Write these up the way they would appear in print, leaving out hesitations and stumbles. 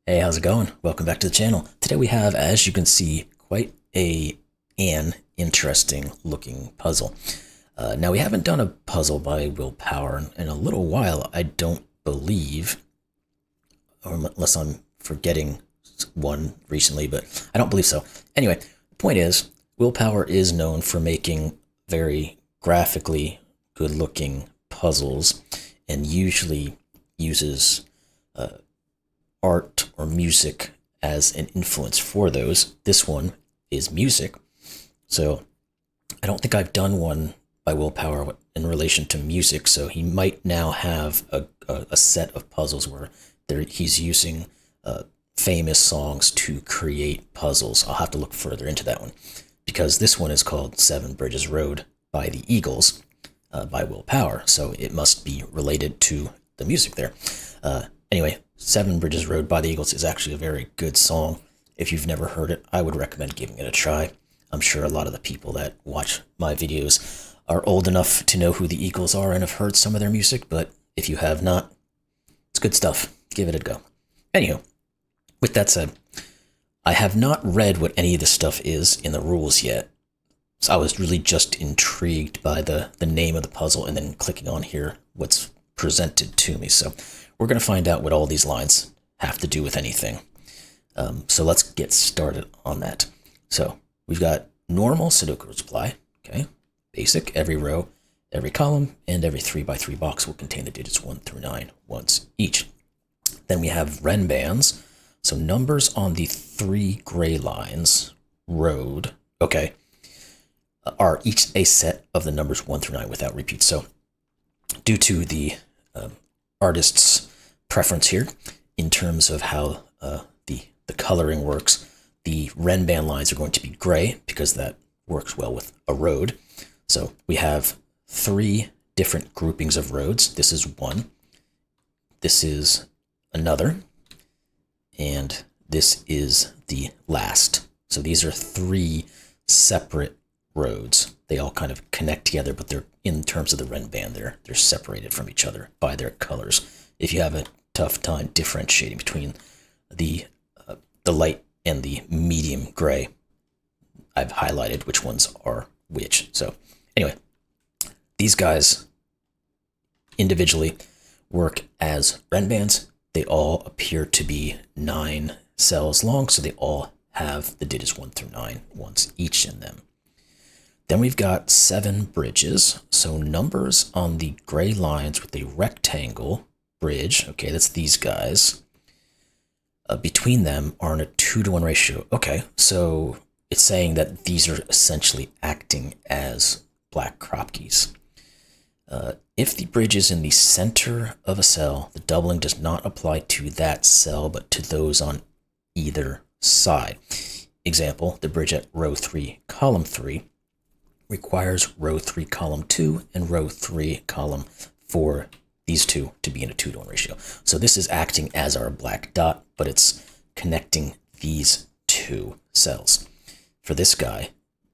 Hey, how's it going? Welcome back to the channel. Today we have, as you can see, quite an interesting looking puzzle. Now we haven't done a puzzle by willpower in a little while, I don't believe, or unless I'm forgetting one recently, but I don't believe so. Anyway, the point is, willpower is known for making very graphically good looking puzzles and usually uses art or music as an influence for those. This one is music. So I don't think I've done one by willpower in relation to music. So he might now have a set of puzzles where he's using famous songs to create puzzles. I'll have to look further into that one because this one is called Seven Bridges Road by the Eagles by willpower. So it must be related to the music there. Anyway, Seven Bridges Road by the Eagles is actually a very good song. If you've never heard it, I would recommend giving it a try. I'm sure a lot of the people that watch my videos are old enough to know who the Eagles are and have heard some of their music, but if you have not, it's good stuff. Give it a go. Anywho, with that said, I have not read what any of this stuff is in the rules yet. So I was really just intrigued by the name of the puzzle and then clicking on here what's presented to me. So we're going to find out what all these lines have to do with anything. So let's get started on that. So we've got normal Sudoku reply, okay? Basic, every row, every column, and every 3x3 box will contain the digits 1 through 9 once each. Then we have Renbans, so numbers on the 3 gray lines, road, okay, are each a set of the numbers 1 through 9 without repeats. So due to the artist's preference here in terms of how the coloring works, the Renban lines are going to be gray because that works well with a road. So we have 3 different groupings of roads. This is one, this is another, and this is the last. So these are 3 separate roads. They all kind of connect together, but they're in terms of the Renban, they're separated from each other by their colors. If you have a tough time differentiating between the light and the medium gray, I've highlighted which ones are which. So anyway, these guys individually work as Renbans. They all appear to be 9 cells long, so they all have the digits 1 through 9 once each in them. Then we've got 7 bridges, so numbers on the gray lines with a rectangle bridge, okay, that's these guys, between them are in a 2-to-1 ratio. Okay, so it's saying that these are essentially acting as black crop keys. If the bridge is in the center of a cell, the doubling does not apply to that cell, but to those on either side. Example, the bridge at row 3, column 3, requires row 3, column 2, and row 3, column 4, these two to be in a 2-to-1 ratio. So this is acting as our black dot, but it's connecting these 2 cells. For this guy,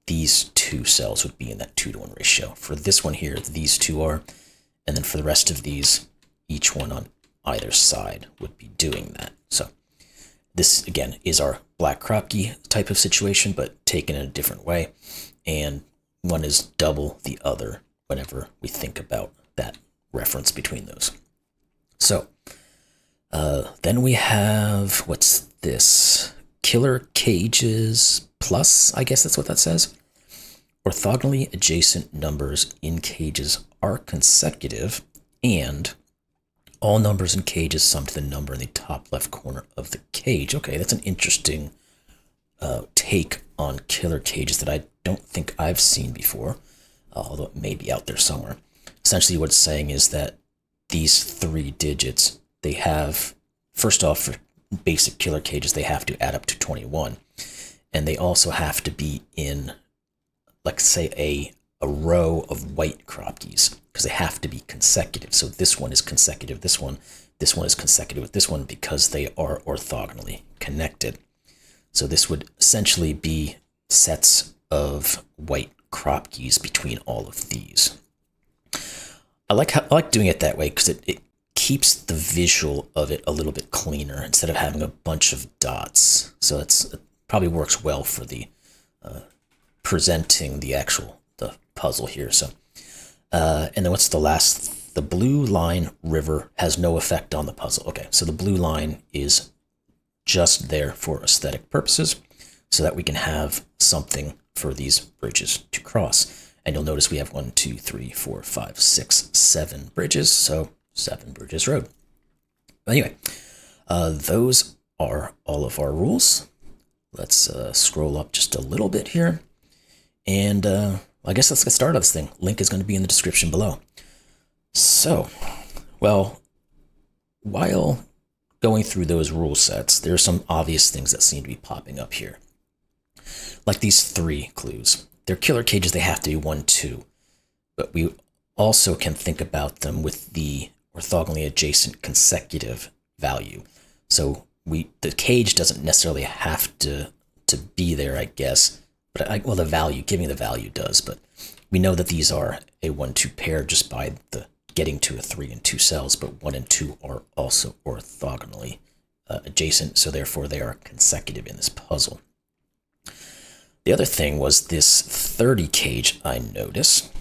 these 2 cells would be in that 2-to-1 ratio. For this one here, these 2 are, and then for the rest of these, each one on either side would be doing that. So this, again, is our black crop key type of situation, but taken in a different way. And one is double the other whenever we think about that reference between those. So then we have, what's this? Killer cages plus, I guess that's what that says. Orthogonally adjacent numbers in cages are consecutive, and all numbers in cages sum to the number in the top left corner of the cage. Okay, that's an interesting take on killer cages that I don't think I've seen before, although it may be out there somewhere. Essentially what it's saying is that these 3 digits, they have, first off, for basic killer cages, they have to add up to 21. And they also have to be in, like, say, a row of white crop keys, because they have to be consecutive. So this one is consecutive, this one is consecutive with this one, because they are orthogonally connected. So this would essentially be sets of white crop keys between all of these. I like doing it that way because it keeps the visual of it a little bit cleaner instead of having a bunch of dots. So it probably works well for the presenting the puzzle here. So, and then what's the last? The blue line river has no effect on the puzzle. Okay, so the blue line is just there for aesthetic purposes so that we can have something for these bridges to cross. And you'll notice we have 1, 2, 3, 4, 5, 6, 7 bridges. So 7 bridges road. But anyway, those are all of our rules. Let's scroll up just a little bit here. And I guess let's get started on this thing. Link is going to be in the description below. So, well, while going through those rule sets, there are some obvious things that seem to be popping up here. Like these 3 clues. They're killer cages, they have to be 1, 2. But we also can think about them with the orthogonally adjacent consecutive value. So the cage doesn't necessarily have to be there, I guess. But well, the value, giving the value does. But we know that these are a 1, 2 pair just by the getting to a 3 and 2 cells, but 1 and 2 are also orthogonally adjacent, so therefore they are consecutive in this puzzle. The other thing was this 30 cage I noticed.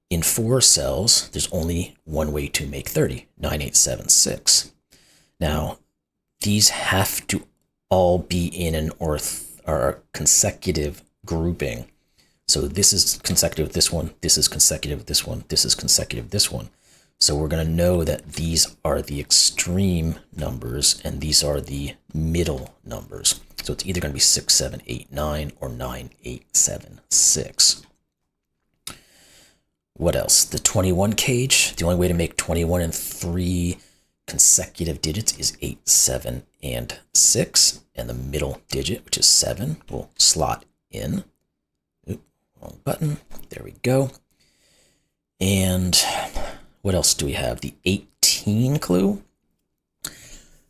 In 4 cells, there's only one way to make 30, 9, 8, 7, 6. Now, these have to all be in an consecutive grouping. So this is consecutive with this one, this is consecutive with this one, this is consecutive with this one. So we're going to know that these are the extreme numbers and these are the middle numbers. So it's either going to be 6, 7, 8, 9 or 9, 8, 7, 6. What else? The 21 cage. The only way to make 21 and 3 consecutive digits is 8, 7, and 6. And the middle digit, which is 7, will slot in. Oop, wrong button. There we go. And what else do we have? The 18 clue.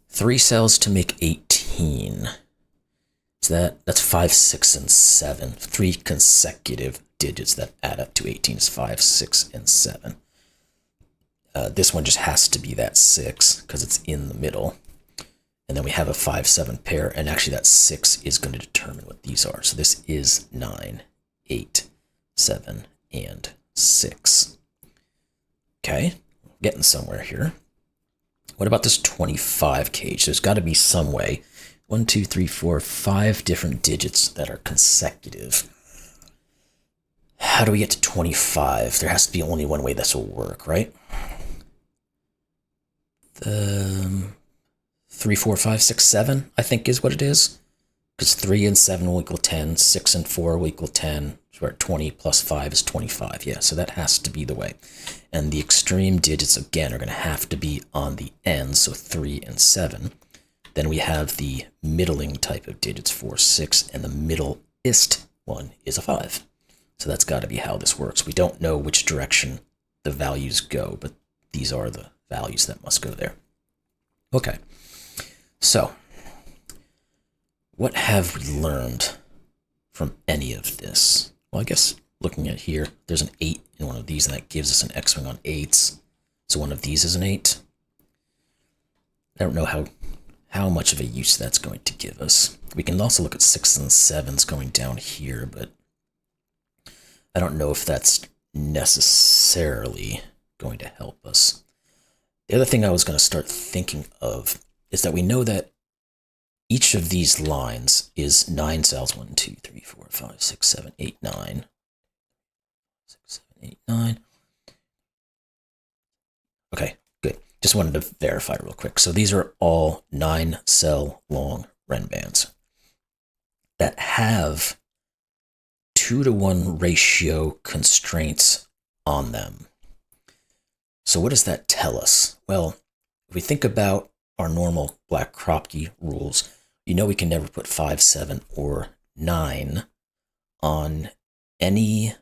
3 cells to make 18. So that's 5, 6, and 7. 3 consecutive digits that add up to 18 is 5, 6, and 7. This one just has to be that 6 because it's in the middle. And then we have a 5, 7 pair, and actually that 6 is going to determine what these are. So this is 9, 8, 7, and 6. Okay, getting somewhere here. What about this 25 cage? There's got to be some way. 1, 2, 3, 4, 5 different digits that are consecutive. How do we get to 25? There has to be only one way this will work, right? 3, 4, 5, 6, 7, I think is what it is. Because 3 and 7 will equal 10, 6 and 4 will equal 10. So we're at 20 plus 5 is 25. Yeah, so that has to be the way. And the extreme digits, again, are going to have to be on the ends, so 3 and 7. Then we have the middling type of digits, 4, 6, and the middleist one is a 5. So that's got to be how this works. We don't know which direction the values go, but these are the values that must go there. Okay, so what have we learned from any of this? Well, I guess looking at here, there's an 8 in one of these, and that gives us an X-wing on 8s. So one of these is an 8. I don't know how much of a use that's going to give us. We can also look at 6s and 7s going down here, but I don't know if that's necessarily going to help us. The other thing I was going to start thinking of is that we know that each of these lines is 9 cells. 1, 2, 3, 4, 5, 6, 7, 8, 9. 6, 7, 8, 9. Okay, good. Just wanted to verify real quick. So these are all 9-cell long Renbans that have 2-to-1 ratio constraints on them. So what does that tell us? Well, if we think about our normal Black-Kropke rules, you know we can never put 5, 7, or 9 on any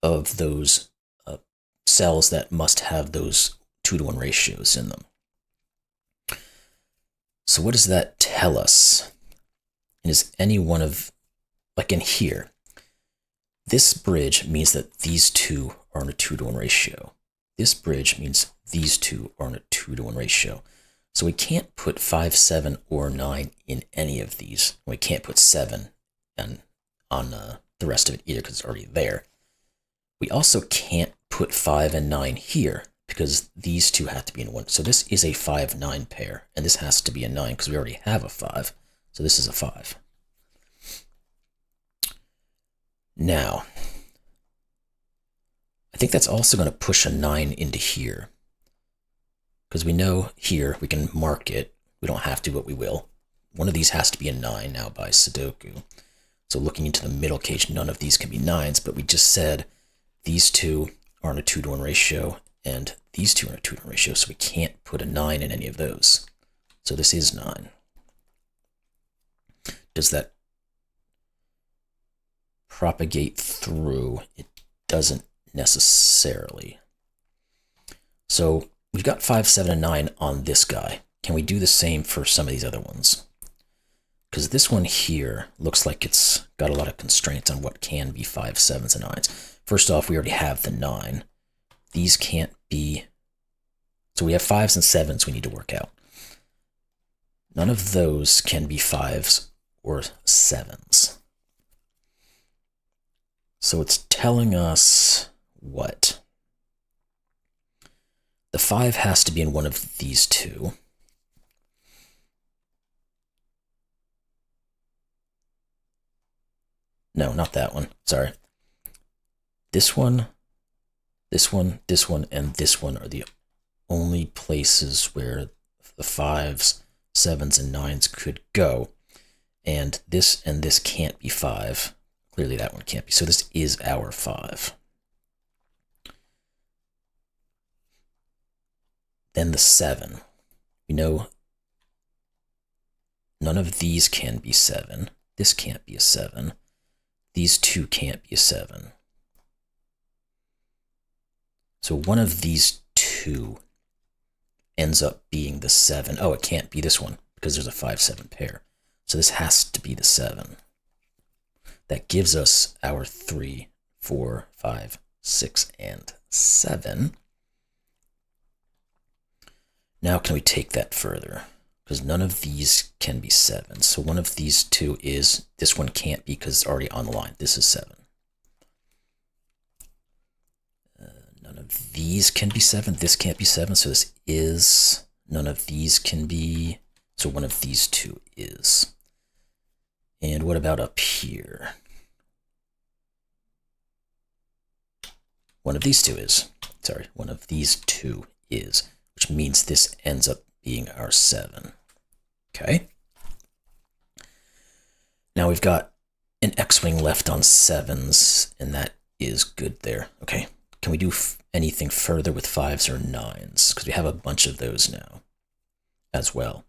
of those cells that must have those 2-to-1 ratios in them. So what does that tell us? And is any one of, like in here, this bridge means that these two are in a 2-to-1 ratio. this bridge means these two are in a 2-to-1 ratio. So we can't put 5, 7, or 9 in any of these. We can't put 7 on the rest of it either because it's already there. We also can't put 5 and 9 here because these two have to be in one. So this is a 5, 9 pair, and this has to be a 9 because we already have a 5. So this is a 5. Now, I think that's also going to push a 9 into here. Because we know here we can mark it. We don't have to, but we will. One of these has to be a 9 now by Sudoku. So looking into the middle case, none of these can be 9s, but we just said these two are in a 2-to-1 ratio, and these two are in a 2-to-1 ratio, so we can't put a 9 in any of those. So this is 9. Does that propagate through? It doesn't necessarily. So we've got 5, 7, and 9 on this guy. Can we do the same for some of these other ones? Because this one here looks like it's got a lot of constraints on what can be 5, 7s, and 9s. First off, we already have the 9. These can't be... So we have 5s and 7s we need to work out. None of those can be 5s or 7s. So it's telling us what? The 5 has to be in one of these two. No, not that one. Sorry. This one, this one, this one, and this one are the only places where the 5s, 7s, and 9s could go. And this can't be 5. Clearly that one can't be. So this is our 5. Then the 7. We know none of these can be 7. This can't be a 7. These two can't be a 7. So one of these two ends up being the 7. Oh, it can't be this one because there's a 5, 7 pair. So this has to be the 7. That gives us our 3, 4, 5, 6, and 7. Now can we take that further? Because none of these can be 7. So one of these two is, this one can't be because it's already on the line. This is 7. None of these can be 7. This can't be 7. So this is, none of these can be, so one of these two is. And what about up here? One of these two is. Sorry, one of these two is, which means this ends up being our 7. Okay. Now we've got an X-wing left on 7s, and that is good there. Okay. Can we do anything further with 5s or 9s? Because we have a bunch of those now as well.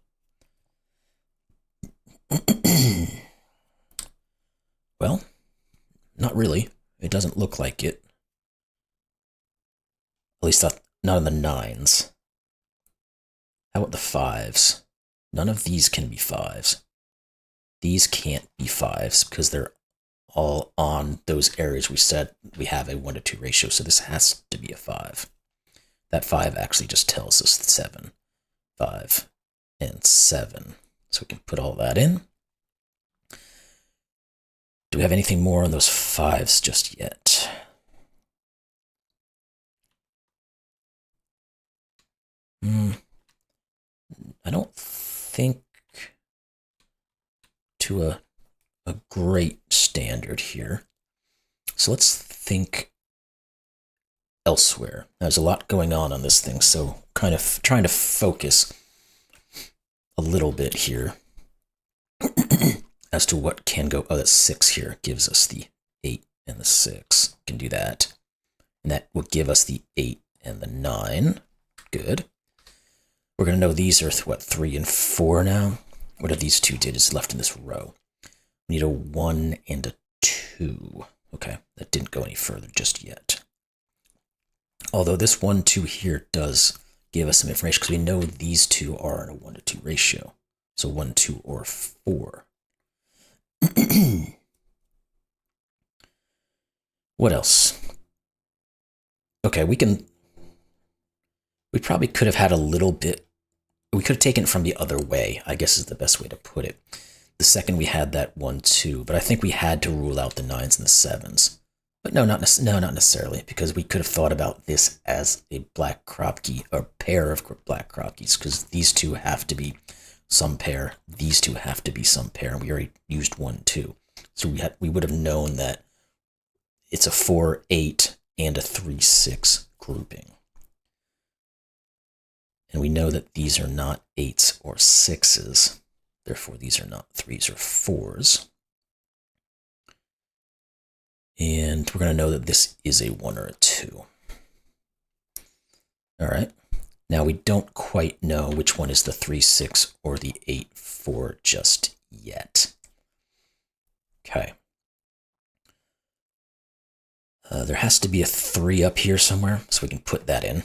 Well, not really. It doesn't look like it. At least not on the 9s. How about the 5s? None of these can be 5s. These can't be 5s because they're all on those areas we said we have a 1-to-2 ratio, so this has to be a 5. That 5 actually just tells us 7, 5, and 7. So we can put all that in. Do we have anything more on those 5s just yet? I don't think to a great standard here. So let's think elsewhere. There's a lot going on this thing, so kind of trying to focus a little bit here as to what can go. Oh, that's 6 here. Gives us the 8 and the 6. Can do that. And that will give us the 8 and the 9. Good. We're going to know these are, what, 3 and 4 now? What are these two digits left in this row? We need a 1 and a 2. Okay, that didn't go any further just yet. Although this 1, 2 here does give us some information because we know these two are in a 1-to-2 ratio. So 1, 2, or 4. What else? Okay, we can We probably could have had a little bit, we could have taken it from the other way, I guess is the best way to put it. The second we had that 1, 2, but I think we had to rule out the 9s and the 7s. But no, not necessarily, because we could have thought about this as a black crop key, or pair of black crop keys, because these two have to be some pair, these two have to be some pair, and we already used 1, 2. So we would have known that it's a 4, 8, and a 3, 6 grouping. And we know that these are not 8s or 6s. Therefore, these are not 3s or 4s. And we're going to know that this is a 1 or a 2. All right. Now, we don't quite know which one is the 3, 6 or the 8, 4 just yet. Okay. There has to be a 3 up here somewhere, so we can put that in.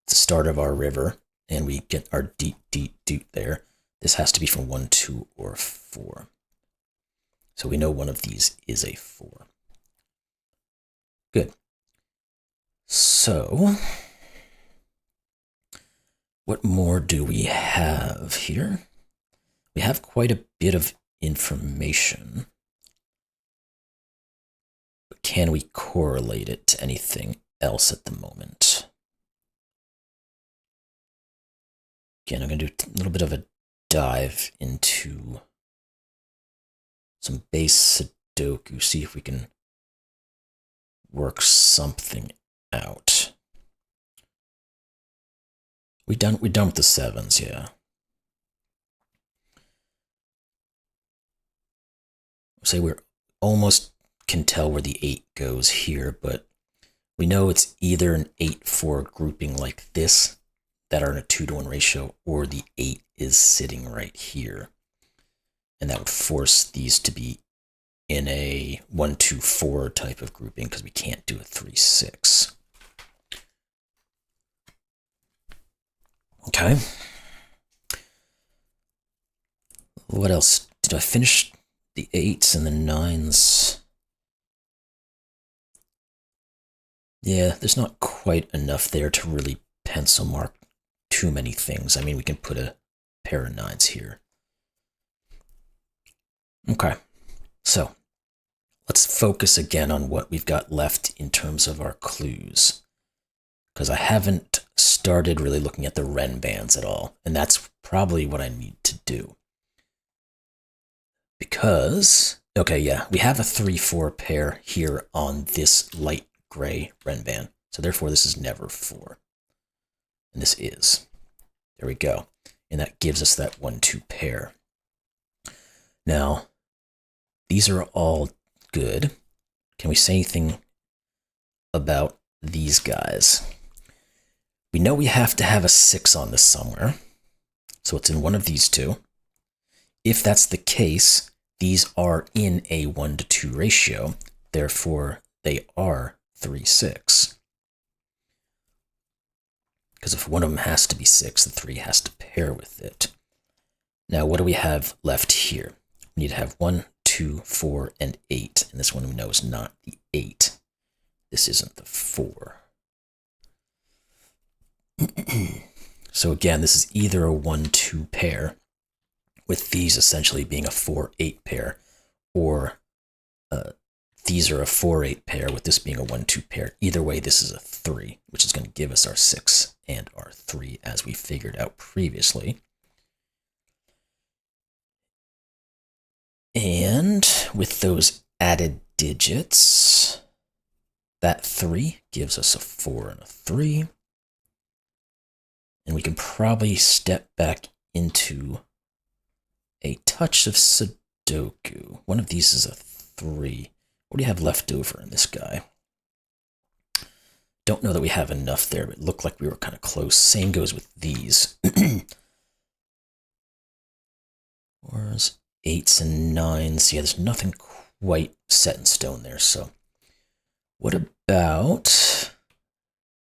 It's the start of our river, and we get our deet, deet, deet there. This has to be from 1, 2, or 4. So we know one of these is a 4. Good. So, what more do we have here? We have quite a bit of information. But can we correlate it to anything else at the moment? Again, I'm going to do a little bit of a dive into some base Sudoku, see if we can work something out. We're done with the 7s, yeah. Say we're almost can tell where the 8 goes here, but we know it's either an 8-4 grouping like this that are in a 2-to-1 ratio, or the 8 is sitting right here. And that would force these to be in a 1, 2, 4 type of grouping, because we can't do a 3, 6. Okay. What else? Did I finish the 8s and the 9s? Yeah, there's not quite enough there to really pencil mark too many things. I mean, we can put a pair of 9s here. Okay, so let's focus again on what we've got left in terms of our clues, because I haven't started really looking at the Renbans at all, and that's probably what I need to do. Because, okay, yeah, we have a 3-4 pair here on this light gray Renban, so therefore this is never 4. And this is. There we go. And that gives us that 1, 2 pair. Now, these are all good. Can we say anything about these guys? We know we have to have a 6 on this somewhere. So it's in one of these two. If that's the case, these are in a 1 to 2 ratio. Therefore, they are 3, 6. Because if one of them has to be 6, the 3 has to pair with it. Now, what do we have left here? We need to have 1, 2, 4, and 8. And this one we know is not the 8. This isn't the 4. So again, this is either a 1, 2 pair, with these essentially being a 4, 8 pair, or these are a 4, 8 pair, with this being a 1, 2 pair. Either way, this is a 3, which is going to give us our 6 and our 3, as we figured out previously. And with those added digits, that 3 gives us a 4 and a 3. And we can probably step back into a touch of Sudoku. One of these is a 3. What do you have left over in this guy? Don't know that we have enough there, but it looked like we were kind of close. Same goes with these. 4s, 8s, and 9s. Yeah, there's nothing quite set in stone there. So what about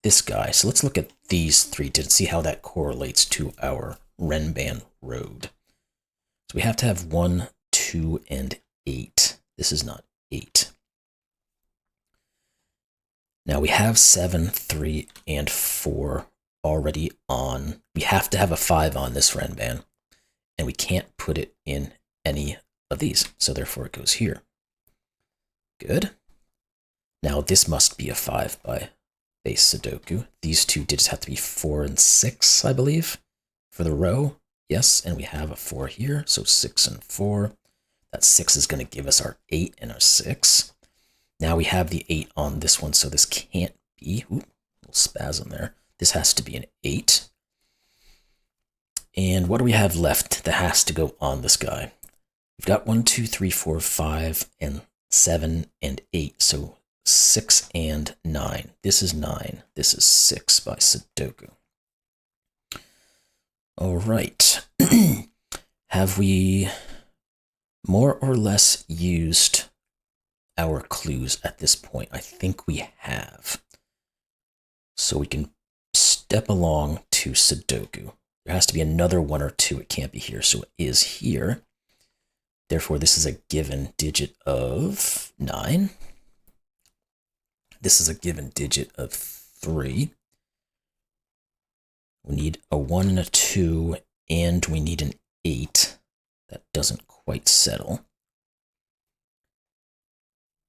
this guy? So let's look at these 3 to see how that correlates to our Renban road. So we have to have 1, 2, and 8. This is not 8. Now we have 7, 3, and 4 already on, we have to have a 5 on this Renban, and we can't put it in any of these, so therefore it goes here. Good. Now this must be a 5 by base Sudoku. These two digits have to be 4 and 6, I believe, for the row. Yes, and we have a 4 here, so 6 and 4. That 6 is going to give us our 8 and our 6. Now we have the 8 on this one, so this can't be, ooh, little spasm there. This has to be an 8. And what do we have left that has to go on this guy? We've got 1, 2, 3, 4, 5, and 7, and 8. So 6 and 9. This is 9. This is 6 by Sudoku. All right. Have we more or less used our clues at this point? I think we have. So we can step along to Sudoku. There has to be another 1 or 2. It can't be here, so it is here. Therefore, this is a given digit of 9. This is a given digit of 3. We need a 1 and a 2, and we need an 8. That doesn't quite settle.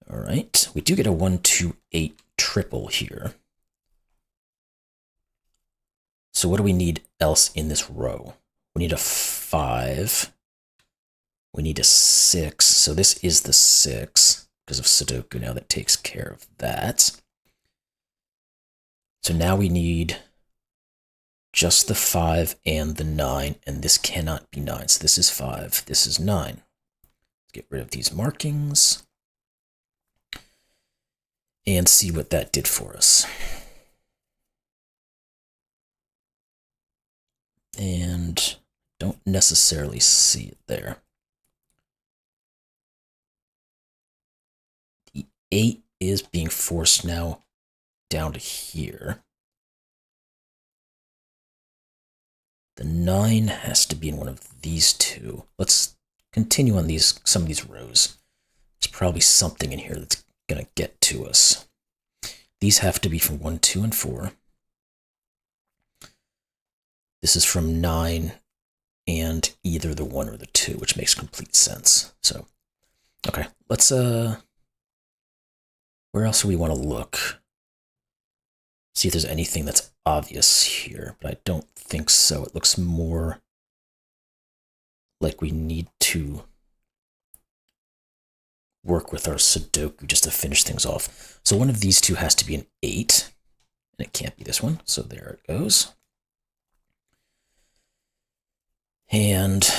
All right, we do get a 1, 2, 8 triple here. So what do we need else in this row? We need a 5. We need a 6. So this is the 6 because of Sudoku. Now that takes care of that. So now we need just the 5 and the 9, and this cannot be 9. So this is 5. This is 9. Let's get rid of these markings and see what that did for us. And don't necessarily see it there. The 8 is being forced now down to here. The 9 has to be in one of these two. Let's continue on some of these rows. There's probably something in here that's going to get to us. These have to be from 1, 2, and 4. This is from 9 and either the 1 or the 2, which makes complete sense. So, okay, let's, where else do we want to look? See if there's anything that's obvious here, but I don't think so. It looks more like we need to work with our Sudoku just to finish things off. So one of these two has to be an 8, and it can't be this one, so there it goes. And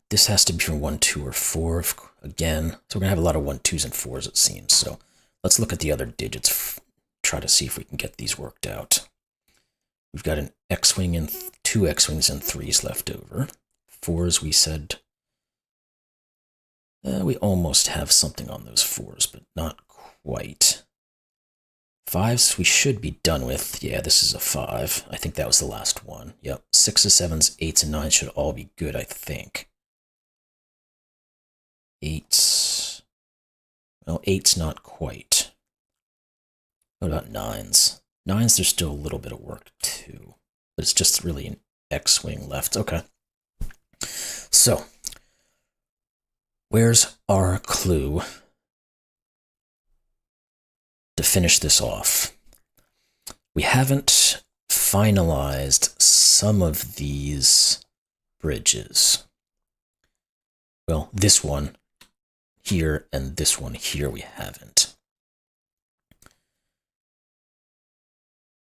this has to be from 1, 2, or 4 again. So we're going to have a lot of 1, 2s, and 4s, it seems. So let's look at the other digits, try to see if we can get these worked out. We've got an X-wing and 2 X-wings and 3s left over. 4s, we said, we almost have something on those 4s, but not quite. 5s we should be done with. Yeah, this is a 5. I think that was the last one. Yep, 6s, 7s, 8s, and 9s should all be good, I think. 8s. Well, 8's not quite. What about 9s? 9s, there's still a little bit of work too, but it's just really an X-wing left. Okay. So, where's our clue to finish this off? We haven't finalized some of these bridges. Well, this one here and this one here we haven't.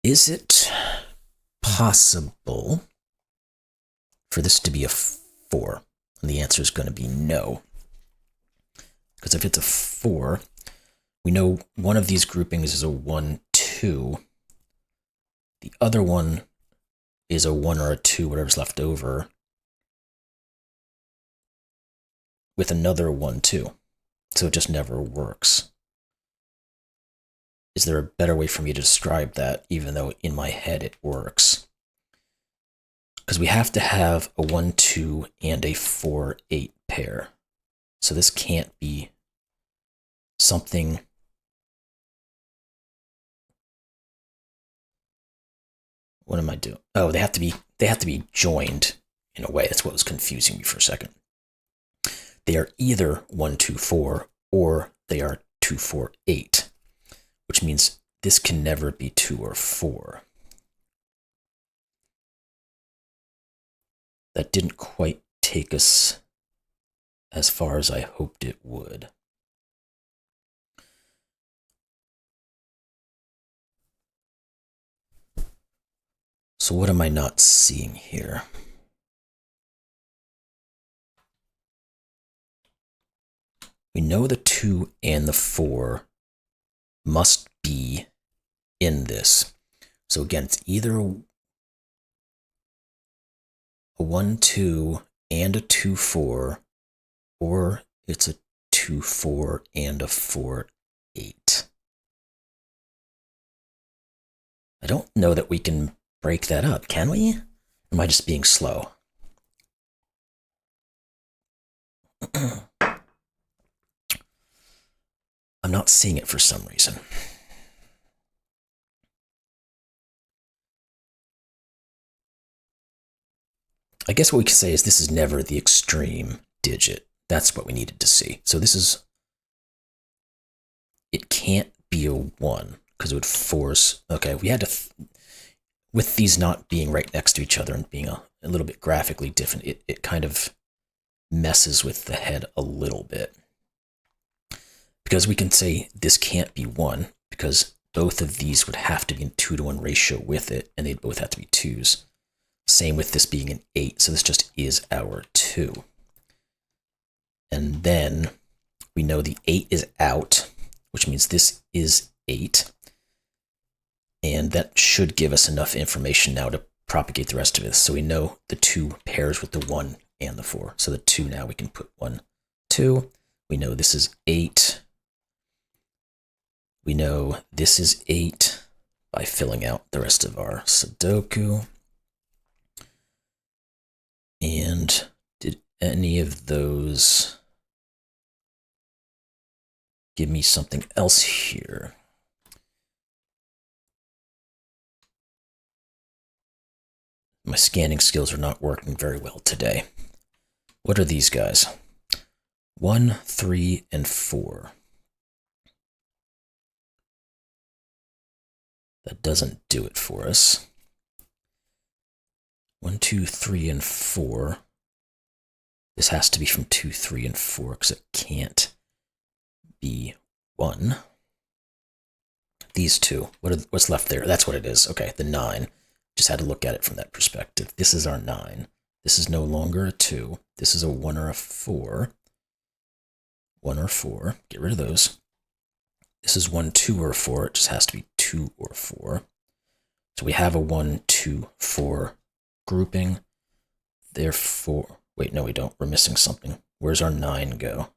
Is it possible for this to be a 4? And the answer is going to be no. Because if it's a 4, we know one of these groupings is a 1, 2. The other one is a 1 or a 2, whatever's left over, with another 1, 2. So it just never works. Is there a better way for me to describe that, even though in my head it works? Because we have to have a 1, 2, and a 4, 8 pair. So this can't be something What am I doing? Oh, they have to be joined in a way. That's what was confusing me for a second. They are either 1, 2, 4, or they are 2, 4, 8, which means this can never be 2 or 4. That didn't quite take us as far as I hoped it would. So what am I not seeing here? We know the 2 and the 4 must be in this. So again, it's either a 1, 2 and a 2, 4, or it's a 2, 4 and a 4, 8. I don't know that we can break that up, can we? Am I just being slow? I'm not seeing it for some reason. I guess what we could say is this is never the extreme digit. That's what we needed to see. So this is, it can't be a 1 because it would force, okay, we had to, with these not being right next to each other and being a little bit graphically different, it kind of messes with the head a little bit. Because we can say this can't be 1 because both of these would have to be in 2-to-1 ratio with it, and they'd both have to be 2s. Same with this being an 8, so this just is our 2. And then we know the 8 is out, which means this is 8. And that should give us enough information now to propagate the rest of this. So we know the 2 pairs with the 1 and the 4. So the 2 now we can put 1, 2. We know this is 8. We know this is 8 by filling out the rest of our Sudoku. And did any of those give me something else here? My scanning skills are not working very well today. What are these guys? 1, 3, and 4. That doesn't do it for us. 1, 2, 3, and 4. This has to be from 2, 3, and 4 because it can't be 1. These two, what's left there? That's what it is. Okay, the 9. Just had to look at it from that perspective. This is our 9. This is no longer a 2. This is a 1 or a 4. 1 or 4. Get rid of those. This is 1, 2, or 4. It just has to be 2 or 4. So we have a 1, 2, 4 grouping. Therefore, wait, no, we don't. We're missing something. Where's our 9 go?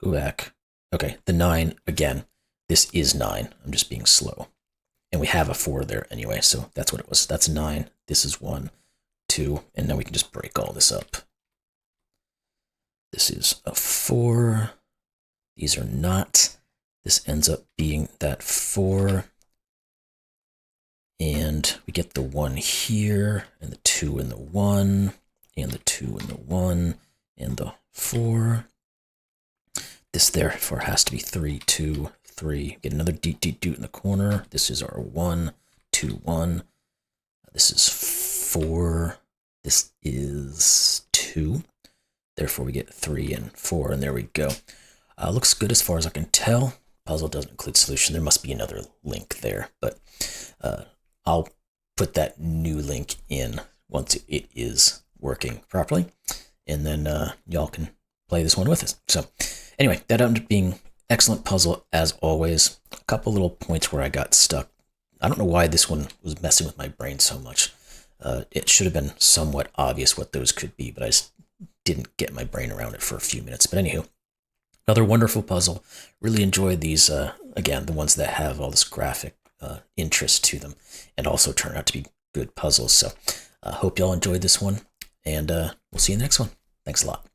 Go back. Okay, the 9, again, this is 9. I'm just being slow. And we have a 4 there anyway, so that's what it was. That's 9. This is 1, 2, and then we can just break all this up. This is a 4. These are not. This ends up being that 4. And we get the 1 here, and the 2 and the 1, and the 2 and the 1, and the 4. This therefore has to be 3, 2, 3. Get another doot in the corner. This is our 1, 2, 1. This is 4. This is 2. Therefore, we get 3 and 4, and there we go. Looks good as far as I can tell. Puzzle doesn't include solution. There must be another link there, but I'll put that new link in once it is working properly, and then y'all can play this one with us. So anyway, that ended up being excellent puzzle as always. A couple little points where I got stuck. I don't know why this one was messing with my brain so much. It should have been somewhat obvious what those could be, but I just didn't get my brain around it for a few minutes. But anywho, another wonderful puzzle. Really enjoyed these, again, the ones that have all this graphic interest to them and also turn out to be good puzzles. So hope y'all enjoyed this one, and we'll see you in the next one. Thanks a lot.